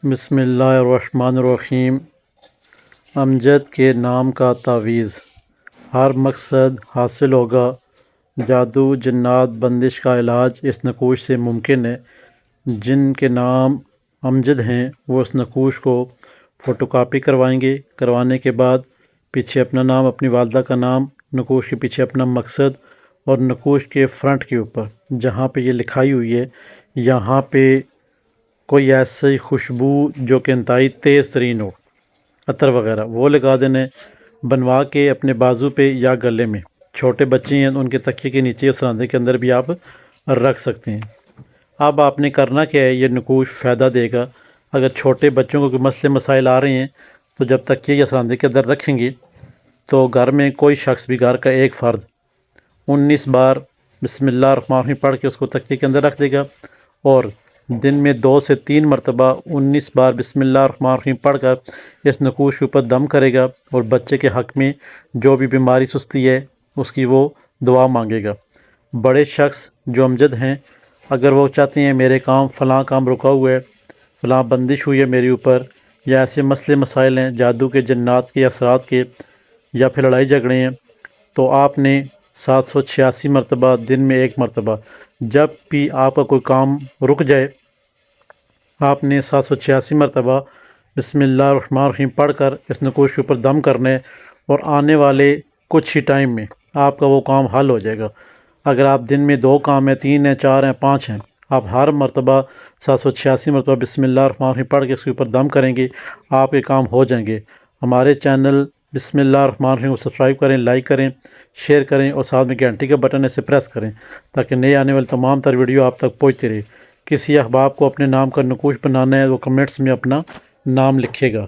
بسم اللہ الرحمن الرحیم۔ امجد کے نام کا تعویذ۔ ہر مقصد حاصل ہوگا۔ جادو جنات بندش کا علاج اس نقوش سے ممکن ہے۔ جن کے نام امجد ہیں وہ اس نقوش کو فوٹو کاپی کروائیں گے۔ کروانے کے بعد پیچھے اپنا نام، اپنی والدہ کا نام، نقوش کے پیچھے اپنا مقصد، اور نقوش کے فرنٹ کے اوپر جہاں پہ یہ لکھائی ہوئی ہے یہاں پہ کوئی ایسی خوشبو جو کہ انتہائی تیز ترین ہو، عطر وغیرہ، وہ لگا دینے، بنوا کے اپنے بازو پہ یا گلے میں۔ چھوٹے بچے ہیں ان کے تکیے کے نیچے اور سراندے کے اندر بھی آپ رکھ سکتے ہیں۔ اب آپ نے کرنا کیا ہے، یہ نقوش فائدہ دے گا۔ اگر چھوٹے بچوں کو کوئی مسئلے مسائل آ رہے ہیں تو جب تکیے یا سراندے کے اندر رکھیں گے تو گھر میں کوئی شخص بھی، گھر کا ایک فرد 19 بار بسم اللہ الرحمن الرحیم پڑھ کے اس کو تکیے کے اندر رکھ دے گا، اور دن میں 2 سے 3 مرتبہ 19 بار بسم اللہ الرحمن الرحیم پڑھ کر اس نقوش کے اوپر دم کرے گا، اور بچے کے حق میں جو بھی بیماری سستی ہے اس کی وہ دعا مانگے گا۔ بڑے شخص جو امجد ہیں، اگر وہ چاہتے ہیں میرے کام فلاں کام رکا ہوا ہے، فلاں بندش ہوئی ہے میرے اوپر، یا ایسے مسئلے مسائل ہیں جادو کے، جنات کے، اثرات کے، یا پھر لڑائی جھگڑے ہیں، تو آپ نے 786 مرتبہ، دن میں 1 مرتبہ، جب بھی آپ کا کوئی کام رک جائے آپ نے 786 مرتبہ بسم اللہ الرحمن الرحیم پڑھ کر اس نقوش کے اوپر دم کرنے، اور آنے والے کچھ ہی ٹائم میں آپ کا وہ کام حل ہو جائے گا۔ اگر آپ دن میں 2 کام ہیں، 3 ہیں، 4 ہیں، 5 ہیں، آپ ہر مرتبہ 786 مرتبہ بسم اللہ الرحمن الرحیم پڑھ کے اس کے اوپر دم کریں گے، آپ کے کام ہو جائیں گے۔ ہمارے چینل بسم اللہ الرحمن الرحیم کو سبسکرائب کریں، لائک کریں، شیئر کریں، اور ساتھ میں گھنٹی کا بٹن اسے پریس کریں تاکہ نئے آنے والے تمام تر ویڈیو آپ تک پہنچتی رہے۔ کسی احباب کو اپنے نام کا نقوش بنانا ہے وہ کمنٹس میں اپنا نام لکھے گا۔